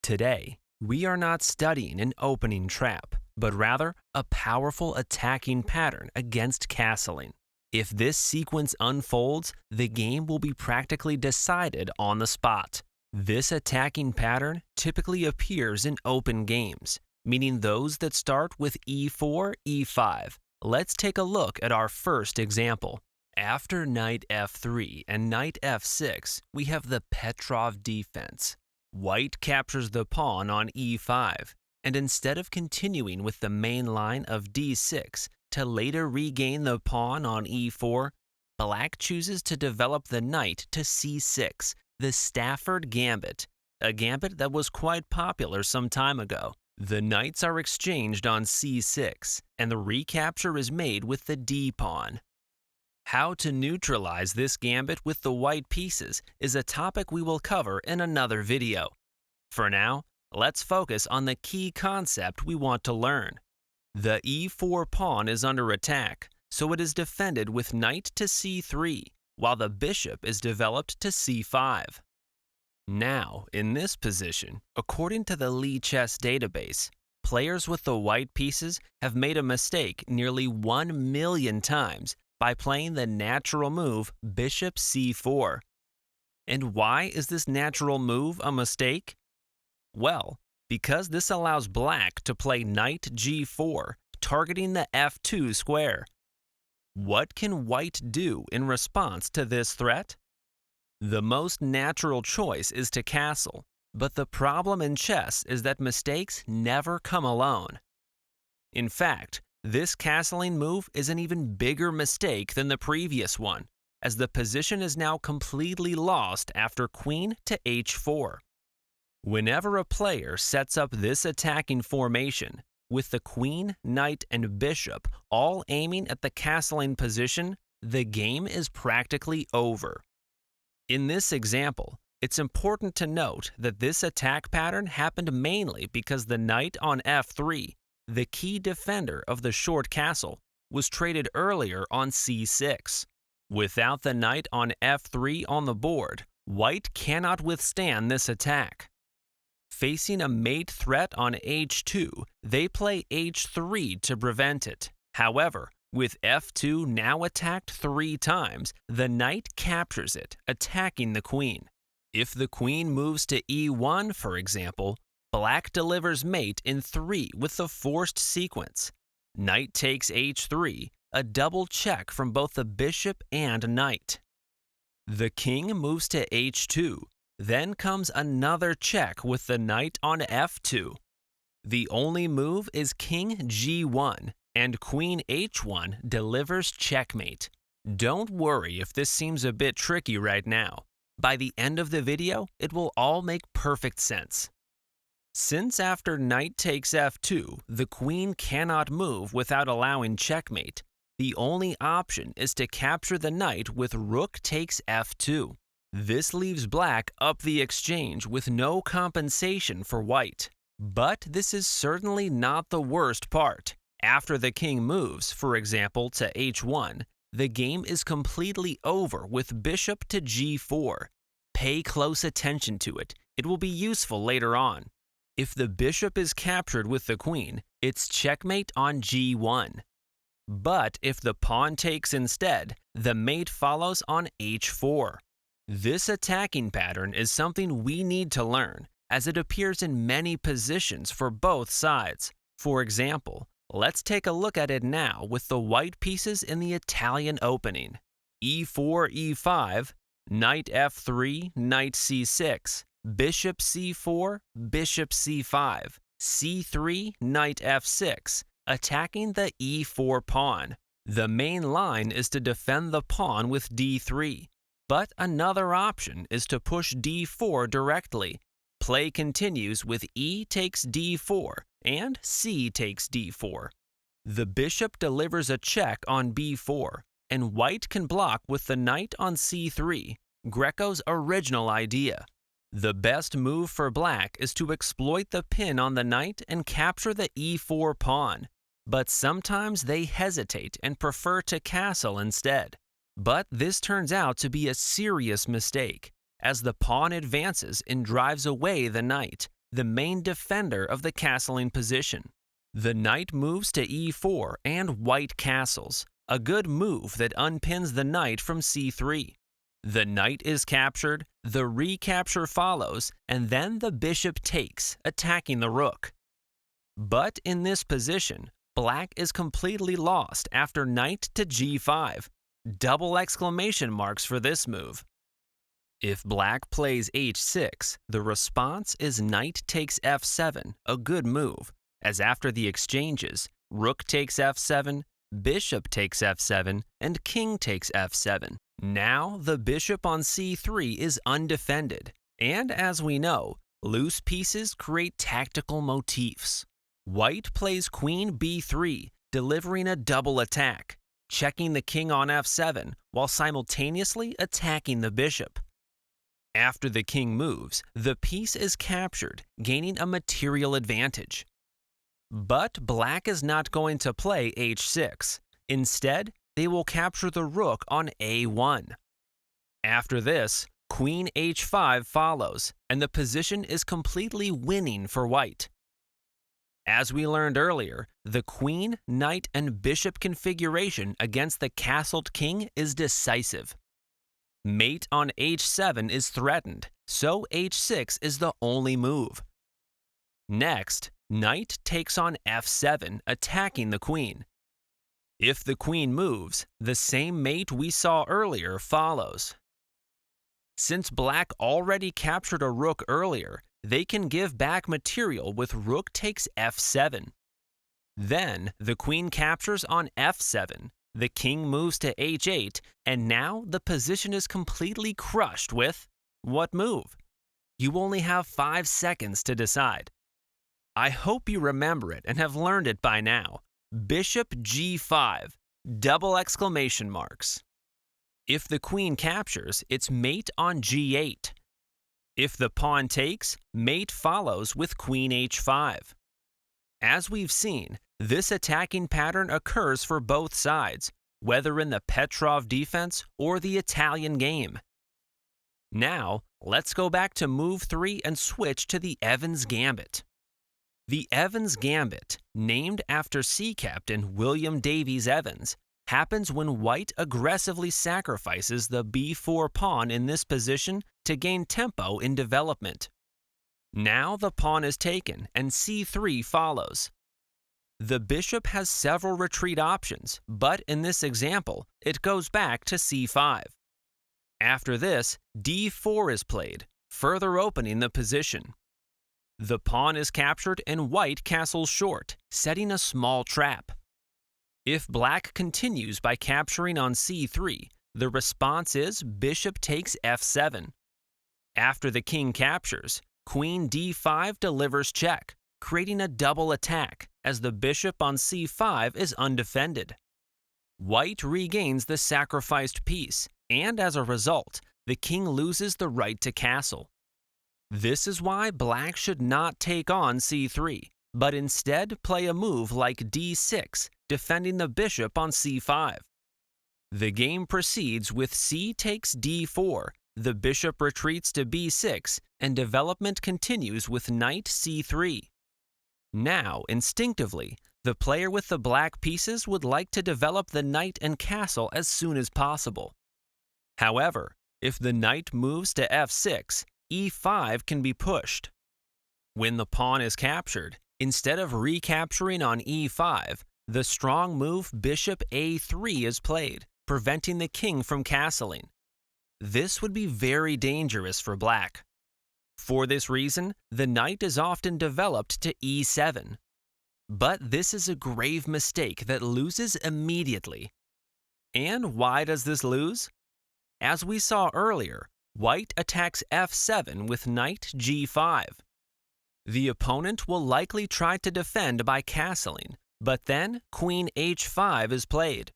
Today, we are not studying an opening trap, but rather a powerful attacking pattern against castling. If this sequence unfolds, the game will be practically decided on the spot. This attacking pattern typically appears in open games, meaning those that start with e4, e5. Let's take a look at our first example. After knight f3 and knight f6, we have the Petrov defense. White captures the pawn on e5, and instead of continuing with the main line of d6 to later regain the pawn on e4, Black chooses to develop the knight to c6, the Stafford Gambit, a gambit that was quite popular some time ago. The knights are exchanged on c6, and the recapture is made with the d-pawn. How to neutralize this gambit with the white pieces is a topic we will cover in another video. For now, let's focus on the key concept we want to learn. The e4 pawn is under attack, so it is defended with knight to c3, while the bishop is developed to c5. Now, in this position, according to the Lee Chess database, players with the white pieces have made a mistake nearly 1 million times by playing the natural move bishop c4. And why is this natural move a mistake? Well, because this allows Black to play knight g4, targeting the f2 square. What can White do in response to this threat? The most natural choice is to castle, but the problem in chess is that mistakes never come alone. In fact, this castling move is an even bigger mistake than the previous one, as the position is now completely lost after queen to h4. Whenever a player sets up this attacking formation, with the queen, knight, and bishop all aiming at the castling position, the game is practically over. In this example, it's important to note that this attack pattern happened mainly because the knight on f3, the key defender of the short castle, was traded earlier on c6. Without the knight on f3 on the board, White cannot withstand this attack. Facing a mate threat on h2, they play h3 to prevent it. However, with f2 now attacked 3 times, the knight captures it, attacking the queen. If the queen moves to e1, for example, Black delivers mate in 3 with the forced sequence. Knight takes h3, a double check from both the bishop and knight. The king moves to h2, then comes another check with the knight on f2. The only move is king g1, and queen h1 delivers checkmate. Don't worry if this seems a bit tricky right now. By the end of the video, it will all make perfect sense. Since after knight takes f2, the queen cannot move without allowing checkmate, the only option is to capture the knight with rook takes f2. This leaves Black up the exchange with no compensation for White. But this is certainly not the worst part. After the king moves, for example, to h1, the game is completely over with bishop to g4. Pay close attention to it. It will be useful later on. If the bishop is captured with the queen, it's checkmate on g1. But if the pawn takes instead, the mate follows on h4. This attacking pattern is something we need to learn, as it appears in many positions for both sides. For example, let's take a look at it now with the white pieces in the Italian opening. e4, e5, knight f3, knight c6, bishop c4, bishop c5, c3, knight f6, attacking the e4 pawn. The main line is to defend the pawn with d3, but another option is to push d4 directly. Play continues with e takes d4 and c takes d4. The bishop delivers a check on b4, and White can block with the knight on c3, Greco's original idea. The best move for Black is to exploit the pin on the knight and capture the e4 pawn, but sometimes they hesitate and prefer to castle instead. But this turns out to be a serious mistake, as the pawn advances and drives away the knight, the main defender of the castling position. The knight moves to e4 and white castles, a good move that unpins the knight from c3. The knight is captured, the recapture follows, and then the bishop takes, attacking the rook. But in this position, black is completely lost after knight to g5. Double exclamation marks for this move. If black plays h6, the response is knight takes f7, a good move, as after the exchanges, rook takes f7, bishop takes f7, and king takes f7. Now the bishop on c3 is undefended, and as we know, loose pieces create tactical motifs. White plays queen b3, delivering a double attack, checking the king on f7 while simultaneously attacking the bishop. After the king moves, the piece is captured, gaining a material advantage. But black is not going to play h6. Instead, they will capture the rook on a1. After this, queen h5 follows, and the position is completely winning for white. As we learned earlier, the queen, knight, and bishop configuration against the castled king is decisive. Mate on h7 is threatened, so h6 is the only move. Next, knight takes on f7, attacking the queen. If the queen moves, the same mate we saw earlier follows. Since black already captured a rook earlier, they can give back material with rook takes f7. Then, the queen captures on f7, the king moves to h8, and now the position is completely crushed with what move? You only have 5 seconds to decide. I hope you remember it and have learned it by now. Bishop g5, double exclamation marks. If the queen captures, it's mate on g8. If the pawn takes, mate follows with queen h5. As we've seen, this attacking pattern occurs for both sides, whether in the Petrov defense or the Italian game. Now, let's go back to move 3 and switch to the Evans Gambit. The Evans Gambit, named after sea captain William Davies Evans, happens when white aggressively sacrifices the b4 pawn in this position to gain tempo in development. Now the pawn is taken and c3 follows. The bishop has several retreat options, but in this example, it goes back to c5. After this, d4 is played, further opening the position. The pawn is captured and white castles short, setting a small trap. If black continues by capturing on c3, the response is bishop takes f7. After the king captures, queen d5 delivers check, creating a double attack as the bishop on c5 is undefended. White regains the sacrificed piece, and as a result, the king loses the right to castle. This is why black should not take on c3, but instead play a move like d6, defending the bishop on c5. The game proceeds with c takes d4, the bishop retreats to b6, and development continues with knight c3. Now, instinctively, the player with the black pieces would like to develop the knight and castle as soon as possible. However, if the knight moves to f6, e5 can be pushed. When the pawn is captured, instead of recapturing on e5, the strong move bishop a3 is played, preventing the king from castling. This would be very dangerous for black. For this reason, the knight is often developed to e7. But this is a grave mistake that loses immediately. And why does this lose? As we saw earlier, white attacks f7 with knight g5. The opponent will likely try to defend by castling, but then queen h5 is played.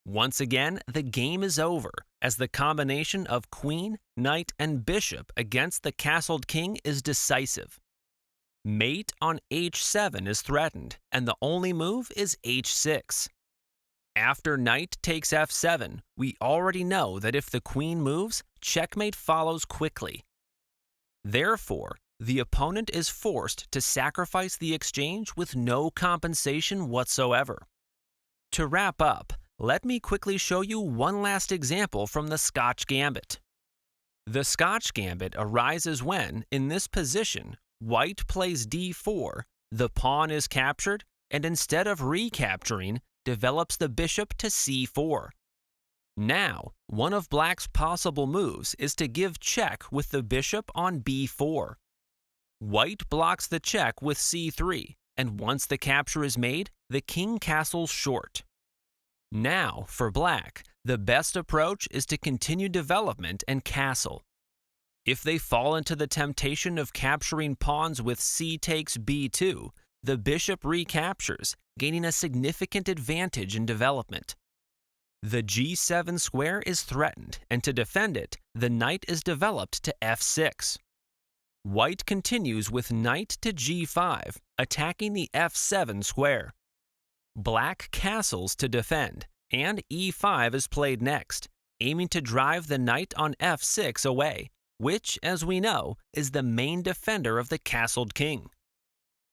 Once again, the game is over, as the combination of queen, knight, and bishop against the castled king is decisive. Mate on h7 is threatened, and the only move is h6. After knight takes f7, we already know that if the queen moves, checkmate follows quickly. Therefore, the opponent is forced to sacrifice the exchange with no compensation whatsoever. To wrap up, let me quickly show you one last example from the Scotch Gambit. The Scotch Gambit arises when, in this position, white plays d4, the pawn is captured, and instead of recapturing, develops the bishop to c4. Now, one of black's possible moves is to give check with the bishop on b4. White blocks the check with c3, and once the capture is made, the king castles short. Now, for black, the best approach is to continue development and castle. If they fall into the temptation of capturing pawns with c takes b2, the bishop recaptures, gaining a significant advantage in development. The g7 square is threatened, and to defend it, the knight is developed to f6. White continues with knight to g5, attacking the f7 square. Black castles to defend, and e5 is played next, aiming to drive the knight on f6 away, which, as we know, is the main defender of the castled king.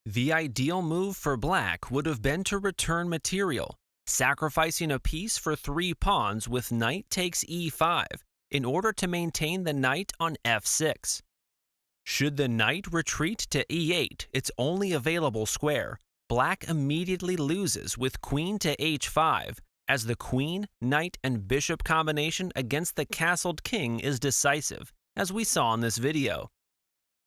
The ideal move for black would have been to return material, sacrificing a piece for 3 pawns with knight takes e5 in order to maintain the knight on f6. Should the knight retreat to e8, its only available square, black immediately loses with queen to h5, as the queen, knight, and bishop combination against the castled king is decisive, as we saw in this video.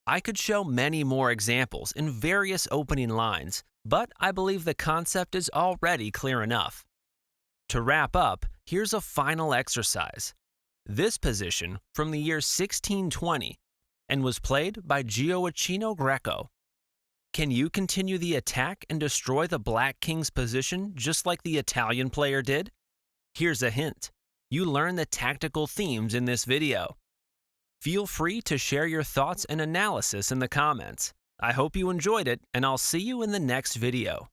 I could show many more examples in various opening lines, but I believe the concept is already clear enough. To wrap up, here's a final exercise. This position from the year 1620 and was played by Greco. Can you continue the attack and destroy the black king's position just like the Italian player did? Here's a hint. You learn the tactical themes in this video. Feel free to share your thoughts and analysis in the comments. I hope you enjoyed it, and I'll see you in the next video.